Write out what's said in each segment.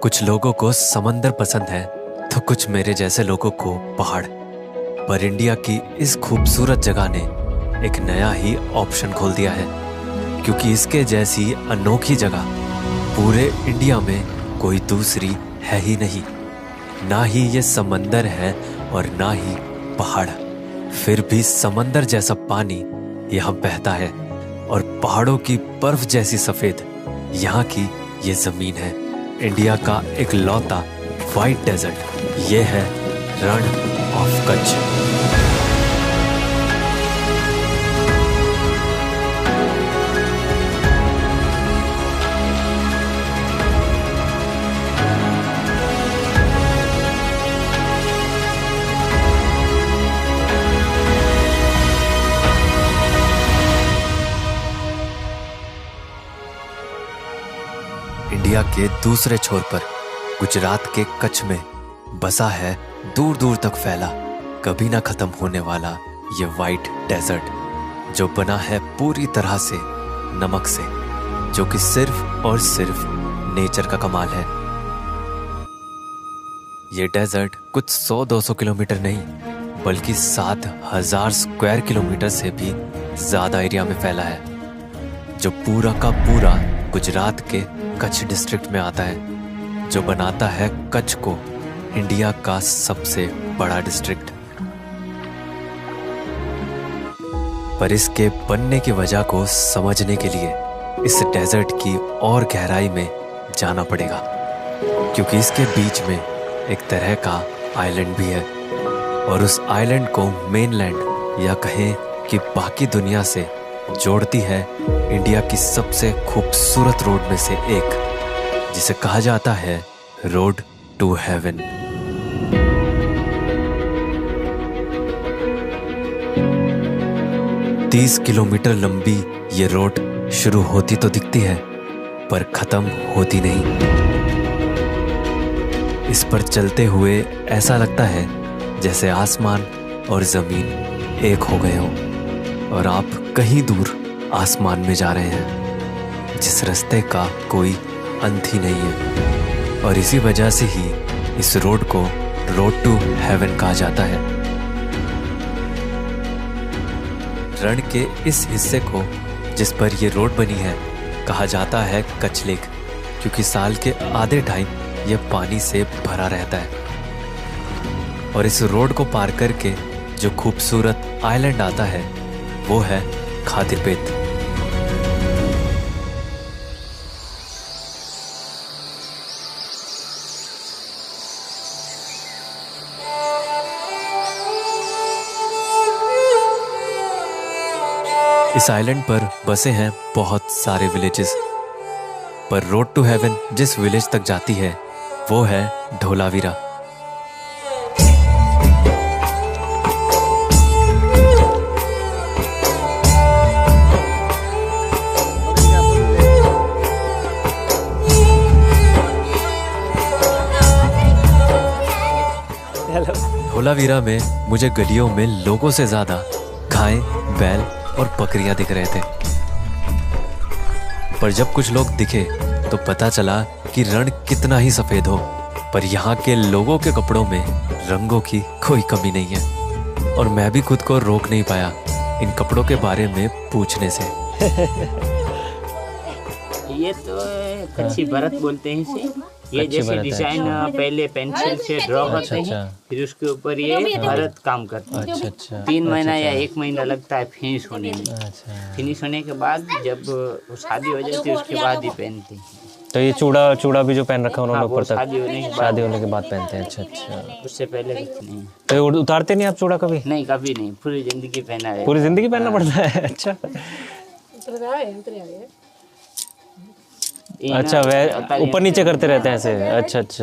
कुछ लोगों को समंदर पसंद है तो कुछ मेरे जैसे लोगों को पहाड़। पर इंडिया की इस खूबसूरत जगह ने एक नया ही ऑप्शन खोल दिया है, क्योंकि इसके जैसी अनोखी जगह पूरे इंडिया में कोई दूसरी है ही नहीं। ना ही ये समंदर है और ना ही पहाड़, फिर भी समंदर जैसा पानी यहाँ बहता है और पहाड़ों की बर्फ जैसी सफेद यहाँ की ये जमीन है। इंडिया का एक लौता वाइट डेजर्ट, ये है रण ऑफ कच्छ। इंडिया के दूसरे छोर पर गुजरात के कच्छ में बसा है दूर दूर तक फैला, कभी ना खत्म होने वाला ये वाइट डेजर्ट, जो बना है पूरी तरह से नमक से, जो कि सिर्फ और सिर्फ नेचर का कमाल है। ये डेजर्ट कुछ 100-200 किलोमीटर नहीं बल्कि 7,000 स्क्वायर किलोमीटर से भी ज्यादा एरिया में फैला है, जो पूरा का पूरा गुजरात के कच्छ डिस्ट्रिक्ट में आता है, जो बनाता है कच्छ को इंडिया का सबसे बड़ा डिस्ट्रिक्ट। पर इसके बनने की वजह को समझने के लिए इस डेजर्ट की और गहराई में जाना पड़ेगा, क्योंकि इसके बीच में एक तरह का आइलैंड भी है और उस आइलैंड को मेनलैंड या कहें कि बाकी दुनिया से जोड़ती है इंडिया की सबसे खूबसूरत रोड में से एक, जिसे कहा जाता है रोड टू हेवन। तीस किलोमीटर लंबी ये रोड शुरू होती तो दिखती है पर खत्म होती नहीं। इस पर चलते हुए ऐसा लगता है जैसे आसमान और जमीन एक हो गए हों और आप कहीं दूर आसमान में जा रहे हैं, जिस रास्ते का कोई अंत ही नहीं है। और इसी वजह से ही इस रोड को रोड टू हेवन कहा जाता है। रण के इस हिस्से को जिस पर यह रोड बनी है कहा जाता है कच्छ लेक, क्योंकि साल के आधे टाइम यह पानी से भरा रहता है। और इस रोड को पार करके जो खूबसूरत आइलैंड आता है वो है खातिरपेट। इस आइलैंड पर बसे हैं बहुत सारे विलेजेस, पर रोड टू हेवन जिस विलेज तक जाती है वो है ढोलावीरा। ढोलावीरा में मुझे गलियों में लोगों से ज्यादा गाय, बैल और बकरियां दिख रहे थे। पर जब कुछ लोग दिखे तो पता चला कि रण कितना ही सफेद हो, पर यहाँ के लोगों के कपड़ों में रंगों की कोई कमी नहीं है। और मैं भी खुद को रोक नहीं पाया इन कपड़ों के बारे में पूछने से। ये तो कच्ची भरत बोलते हैं इसे। ये जैसे डिजाइन पहले पेंसिल से ड्रॉ करते हैं, फिर उसके ऊपर ये भरत काम करते हैं। 3 महीना या 1 महीना लगता है फिनिश होने में। फिनिश होने के बाद जब शादी हो जाती है उसके बाद ही पहनते हैं। तो ये चूड़ा भी जो पहन रखा है उन्होंने ऊपर तक शादी होने के बाद पहनते हैं। अच्छा। उससे पहले कुछ नहीं। तो उतारते नहीं आप चूड़ा कभी? नहीं, कभी नहीं, पूरी जिंदगी पहना है। पूरी जिंदगी पहनना पड़ता है? अच्छा। अच्छा, वे ऊपर नीचे करते रहते हैं ऐसे? अच्छा।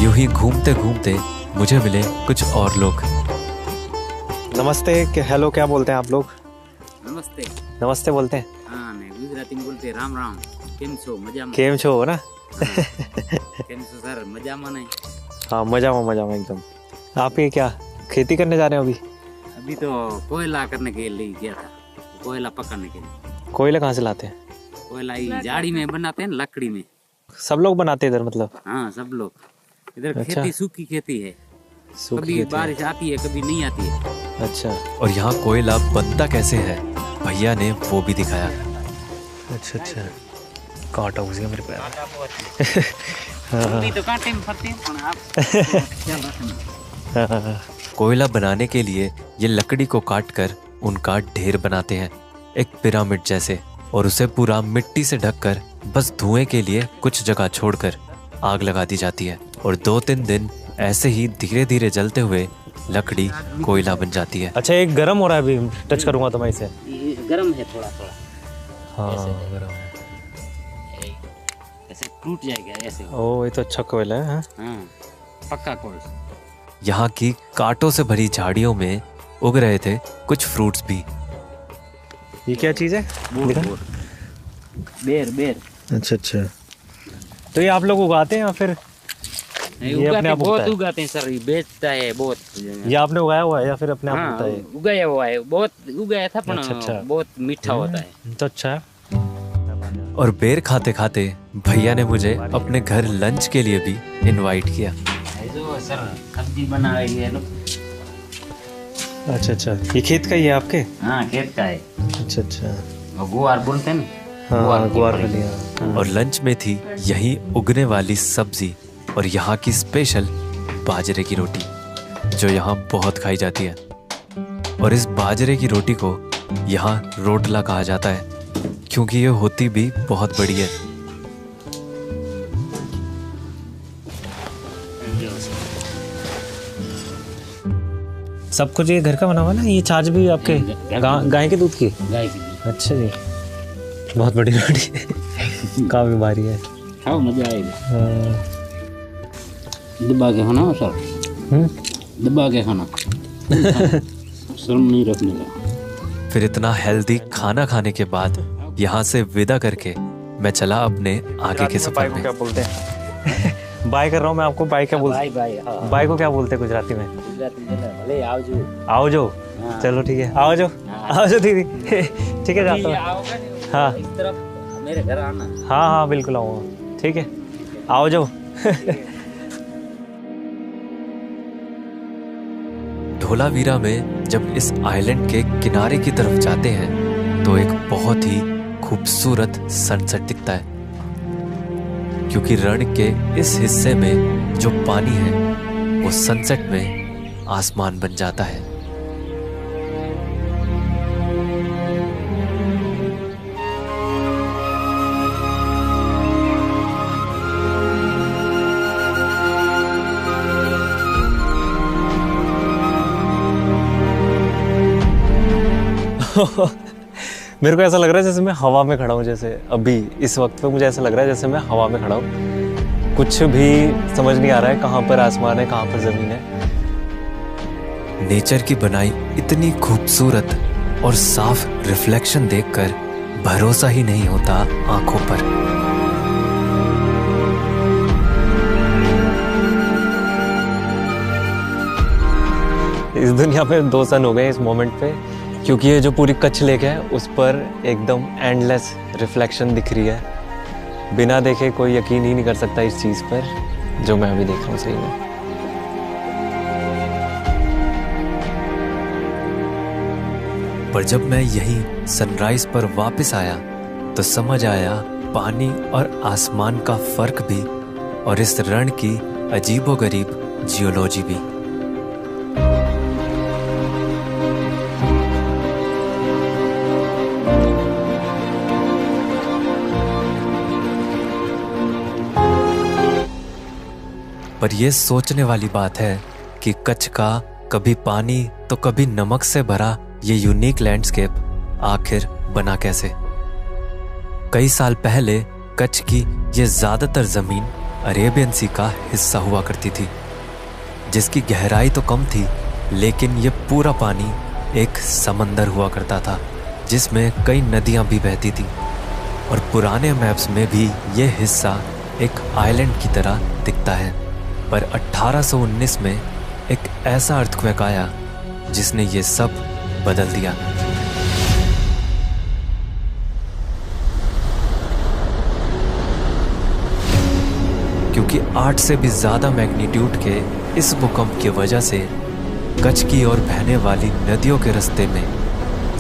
यूं ही घूमते घूमते मुझे मिले कुछ और लोग। नमस्ते, हेलो क्या बोलते हैं आप लोग? नमस्ते बोलते हैं। हाँ, मैं गुजराती में बोलते राम राम। केम छो? मजामा? केम छो हो ना? केम छो सर? मजामा नहीं? हाँ, मजामा एकदम। आप ये क्या खेती करने जा रहे हो अभी? अभी तो कोयला करने के लिए गया था। कोयला पकाने के लिए। कोयला कहाँ से लाते हैं? कोयला ये झाड़ी में बनाते हैं, लकड़ी में। सब लोग बनाते हैं इधर मतलब? हाँ सब लोग इधर। अच्छा। खेती सूखी खेती है, सूखी कभी खेती है। बारिश आती है कभी नहीं आती है। अच्छा और यहाँ कोयला बनता कैसे है भैया ने वो भी दिखाया। अच्छा अच्छा, कांटा घुस गया मेरे पैर। अभी तो कांटे में फंसते हैं, पर आप ख्याल रखना। कोयला बनाने के लिए ये लकड़ी को काटकर उनका ढेर बनाते हैं, एक पिरामिड जैसे, और उसे पूरा मिट्टी से ढककर बस धुएं के लिए कुछ जगह छोड़कर आग लगा दी जाती है। और 2-3 दिन ऐसे ही धीरे धीरे जलते हुए लकड़ी कोयला बन जाती है। अच्छा, एक गरम हो रहा है, अभी टच करूंगा तो मैं इसे। ये गर्म है थोड़ा थोड़ा, हाँ गरम है। ऐसे टूट जाएगा ऐसे। ओ ये तो अच्छा कोयला है। हाँ? हाँ पक्का कोयला। यहाँ की कांटों से भरी झाड़ियों में उग रहे थे कुछ फ्रूट्स भी। ये क्या चीज़ है? दिखा? बेर बेर। अच्छा अच्छा, तो ये आप लोग उगाते हैं या फिर नहीं, ये अपने उगाते आप उगता बहुत है? उगाते हैं सर, ये बेचता है बहुत। ये आपने उगाया हुआ है या फिर अपने आप हाँ उगता है? उगाया हुआ है, बहुत उगाया था, पर अच्छा, अच्छा। बहुत मीठा होता है। तो अच्छा है। और बेर खाते खाते भैया ने मुझे अपने घर लंच के लिए भी इनवाइट किया। जो सर सब्जी बना रही है लोग। अच्छा अच्छा, ये खेत का ही है आपके? हाँ खेत का है, अच्छा अच्छा, गुआर बोलते हैं ना। हाँ की गुआर पड़ी। फलियाँ। और लंच में थी यहीं उगने वाली सब्जी और यहाँ की स्पेशल बाजरे की रोटी, जो यहाँ बहुत खाई जाती है। और इस बाजरे की रोटी को यहाँ रोटला कहा जाता है, क्योंकि ये होती भी बहुत बड़ी है। सब कुछ ये घर का बना हुआ ना? ये छाछ भी आपके गाय के दूध की? गाय की। अच्छा जी, बहुत बड़ी रोटी है। काफी भारी है। खाओ मजा आएगा। हाँ। दबा के खाना सर, दबा के खाना। शर्म नहीं रखने का। फिर इतना हेल्दी खाना खाने के बाद यहाँ से विदा करके मैं चला अपने आगे के सफर में। क्या बोलते हैं? बाय कर रहा हूँ मैं आपको। बाय क्या बोलते हैं? Bye bye. हाँ बाय को क्या बोलते हैं गुजराती में? गुजराती में भले आओ जो। आओ जो। हाँ। चलो ठीक है, आओ जो। आओ जो दीदी। ठीक है, जाता हूँ। आओगे हाँ इस तरफ मेरे घर आना। हाँ हाँ बिल्कुल आऊँगा। ठीक है, आओ जो। धोलावीरा में जब इस आइलैंड के किनारे की तरफ जाते हैं तो एक बहुत ही खूबसूरत सनसेट दिखता है, क्योंकि रण के इस हिस्से में जो पानी है वो सनसेट में आसमान बन जाता है। मेरे को ऐसा लग रहा है जैसे मैं हवा में खड़ा हूँ। जैसे अभी इस वक्त पे मुझे ऐसा लग रहा है जैसे मैं हवा में खड़ा हूँ। कुछ भी समझ नहीं आ रहा है, कहाँ पर आसमान है कहाँ पर ज़मीन है। नेचर की बनाई इतनी खूबसूरत और साफ रिफ्लेक्शन देखकर भरोसा ही नहीं होता आंखों पर। इस दुनिया में 2 सन हो गए इस मोमेंट पे, क्योंकि ये जो पूरी कच्छ लेक है उस पर एकदम एंडलेस रिफ्लेक्शन दिख रही है। बिना देखे कोई यकीन ही नहीं कर सकता इस चीज़ पर जो मैं अभी देख रहा हूँ सही में। पर जब मैं यही सनराइज पर वापस आया तो समझ आया पानी और आसमान का फर्क भी, और इस रण की अजीबोगरीब जियोलॉजी भी। पर यह सोचने वाली बात है कि कच्छ का कभी पानी तो कभी नमक से भरा ये यूनिक लैंडस्केप आखिर बना कैसे। कई साल पहले कच्छ की ये ज्यादातर जमीन अरेबियन सी का हिस्सा हुआ करती थी, जिसकी गहराई तो कम थी, लेकिन ये पूरा पानी एक समंदर हुआ करता था जिसमें कई नदियां भी बहती थी। और पुराने मैप्स में भी ये हिस्सा एक आइलैंड की तरह दिखता है। पर 1819 में एक ऐसा अर्थक्वेक आया जिसने ये सब बदल दिया। क्योंकि 8 से भी ज़्यादा मैग्नीट्यूड के इस भूकंप की वजह से कच्छ की ओर बहने वाली नदियों के रास्ते में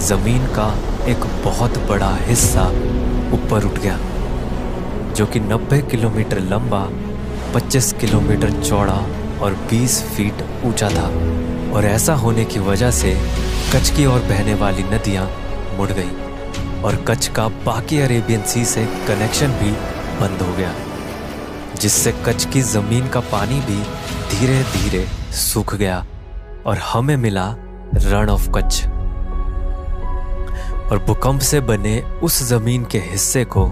ज़मीन का एक बहुत बड़ा हिस्सा ऊपर उठ गया, जो कि 90 किलोमीटर लंबा, 25 किलोमीटर चौड़ा और 20 फीट ऊंचा था। और ऐसा होने की वजह से कच्छ की ओर बहने वाली नदियां मुड़ गईं और कच्छ का बाकी अरेबियन सी से कनेक्शन भी बंद हो गया, जिससे कच्छ की ज़मीन का पानी भी धीरे धीरे सूख गया और हमें मिला रण ऑफ कच्छ। और भूकंप से बने उस ज़मीन के हिस्से को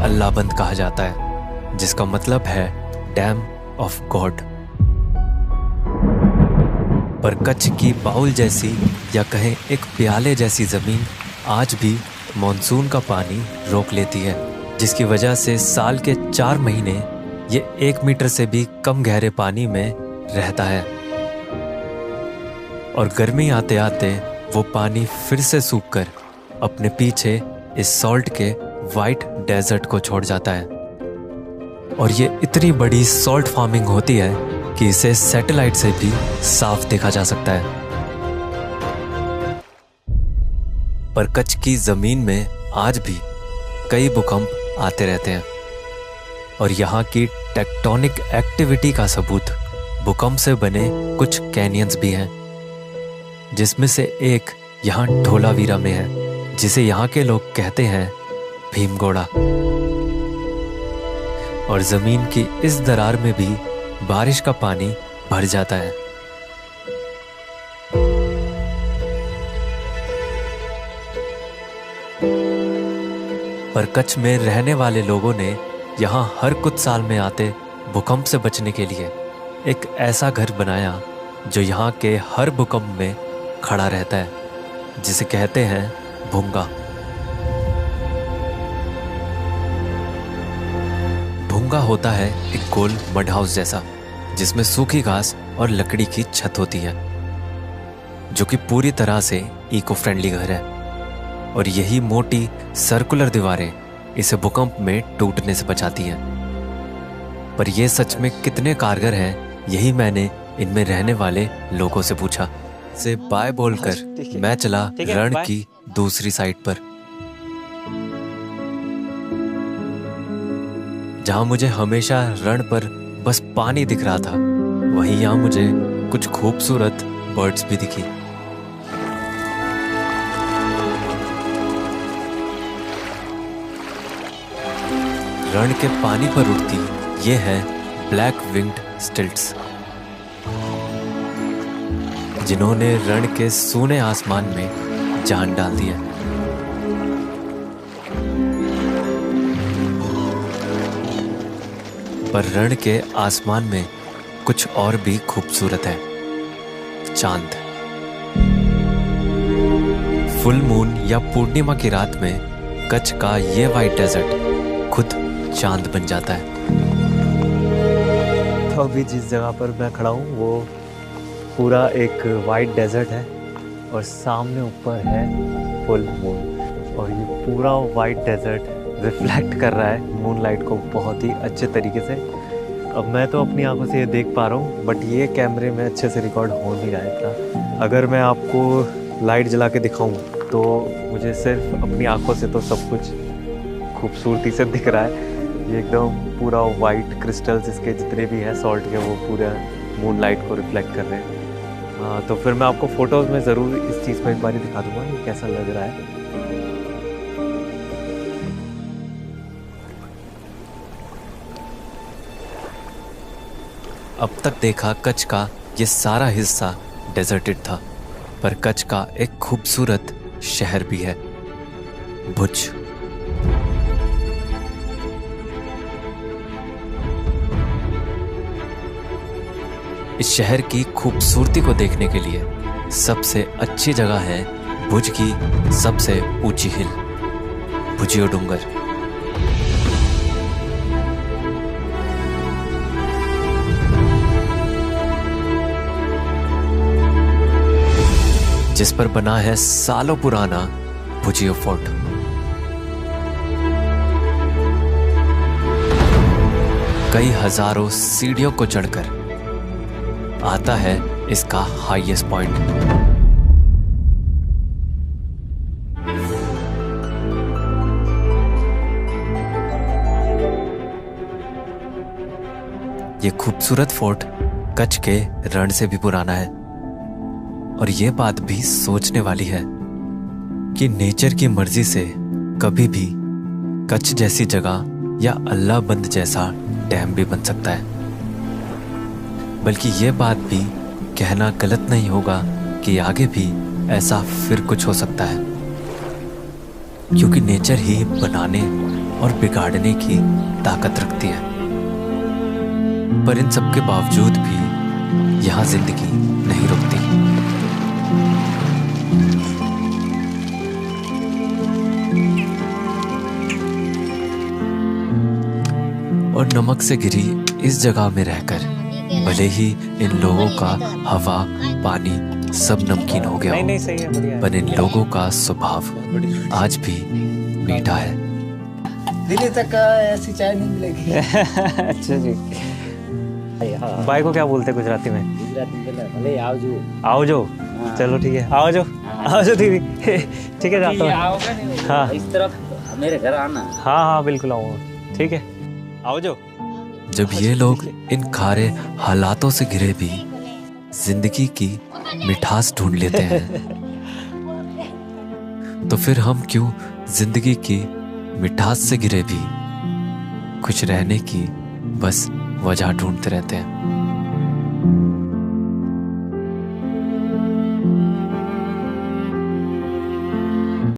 अल्लाहबंद कहा जाता है, जिसका मतलब है डैम ऑफ गॉड। पर कच्छ की बाउल जैसी या कहें एक प्याले जैसी ज़मीन आज भी मॉनसून का पानी रोक लेती है, जिसकी वजह से साल के 4 महीने ये 1 मीटर से भी कम गहरे पानी में रहता है। और गर्मी आते आते वो पानी फिर से सूखकर अपने पीछे इस सॉल्ट के वाइट डेजर्ट को छोड़ जाता है। और ये इतनी बड़ी सॉल्ट फार्मिंग होती है कि इसे सैटेलाइट से भी साफ देखा जा सकता है। पर कच्छ की जमीन में आज भी कई भूकंप आते रहते हैं और यहाँ की टेक्टोनिक एक्टिविटी का सबूत भूकंप से बने कुछ कैनियंस भी हैं, जिसमें से एक यहाँ ढोलावीरा में है, जिसे यहाँ के लोग कहते हैं भीमगोड़ा। और जमीन की इस दरार में भी बारिश का पानी भर जाता है। पर कच्छ में रहने वाले लोगों ने यहाँ हर कुछ साल में आते भूकंप से बचने के लिए एक ऐसा घर बनाया जो यहाँ के हर भूकंप में खड़ा रहता है, जिसे कहते हैं भुंगा। भुंगा होता है एक गोल मड हाउस जैसा, जिसमें सूखी घास और लकड़ी की छत होती है, जो कि पूरी तरह से इको फ्रेंडली घर है। और यही मोटी सर्कुलर दीवारें इसे भूकंप में टूटने से बचाती हैं। पर यह सच में कितने कारगर हैं, यही मैंने इनमें रहने वाले लोगों से पूछा। से बाय बोलकर मैं चला रण की दूसरी साइड पर, जहां मुझे हमेशा रण पर बस पानी दिख रहा था, वहीं यहां मुझे कुछ खूबसूरत बर्ड्स भी दिखी। रण के पानी पर उड़ती ये है ब्लैक विंग्ड स्टिल्ट्स, जिन्होंने रण के सूने आसमान में जान डाल दिया। पर रण के आसमान में कुछ और भी खूबसूरत है, चांद। फुल मून या पूर्णिमा की रात में कच्छ का ये वाइट डेजर्ट खुद चांद बन जाता है। तो अभी जिस जगह पर मैं खड़ा हूँ वो पूरा एक वाइट डेजर्ट है और सामने ऊपर है फुल मून, और ये पूरा वाइट डेजर्ट रिफ्लेक्ट कर रहा है मूनलाइट को बहुत ही अच्छे तरीके से। अब मैं तो अपनी आंखों से ये देख पा रहा हूँ, बट ये कैमरे में अच्छे से रिकॉर्ड हो नहीं रहा है इतना। अगर मैं आपको लाइट जला के दिखाऊँ तो मुझे सिर्फ अपनी आंखों से तो सब कुछ खूबसूरती से दिख रहा है। ये एकदम पूरा वाइट क्रिस्टल्स इसके जितने भी हैं सॉल्ट के, वो पूरा मूनलाइट को रिफ्लेक्ट कर रहे हैं। तो फिर मैं आपको फ़ोटोज़ में ज़रूर इस चीज़ को एक बार दिखा दूँगा कि कैसा लग रहा है। अब तक देखा कच्छ का ये सारा हिस्सा डेजर्टेड था, पर कच्छ का एक खूबसूरत शहर भी है, भुज। इस शहर की खूबसूरती को देखने के लिए सबसे अच्छी जगह है भुज की सबसे ऊंची हिल, भुजियो डूंगर। जिस पर बना है सालों पुराना भुजियो फोर्ट। कई हजारों सीढ़ियों को चढ़कर आता है इसका हाईएस्ट पॉइंट। ये खूबसूरत फोर्ट कच्छ के रण से भी पुराना है और ये बात भी सोचने वाली है कि नेचर की मर्जी से कभी भी कच्छ जैसी जगह या अल्लाह बंद जैसा डैम भी बन सकता है। बल्कि ये बात भी कहना गलत नहीं होगा कि आगे भी ऐसा फिर कुछ हो सकता है, क्योंकि नेचर ही बनाने और बिगाड़ने की ताकत रखती है। पर इन सब के बावजूद भी यहाँ जिंदगी नहीं रुकती। और नमक से घिरी इस जगह में रहकर भले ही इन लोगों का हवा पानी सब नमकीन हो गया हो, सही है, बढ़िया है। पर इन लोगों का स्वभाव आज भी मीठा है। दिल्ली तक ऐसी चाय नहीं मिलेगी। अच्छा जी। भाई को क्या बोलते हैं गुजराती में? भले आवजो। आओ जो। चलो ठीक है, आओ जो। आओ जो दीदी। ठीक है, जाता हूँ। आओगे नहीं, हाँ। इस तरफ मेरे घर आना। हाँ हाँ बिल्कुल आऊँगा। ठीक है, आओ जो। जब ये लोग इन खारे हालातों से घिरे भी जिंदगी की मिठास ढूंढ लेते हैं, तो फिर हम क्यों जिंदगी की मिठास से घिरे भी खुश रहने की बस वजह ढूंढते रहते हैं।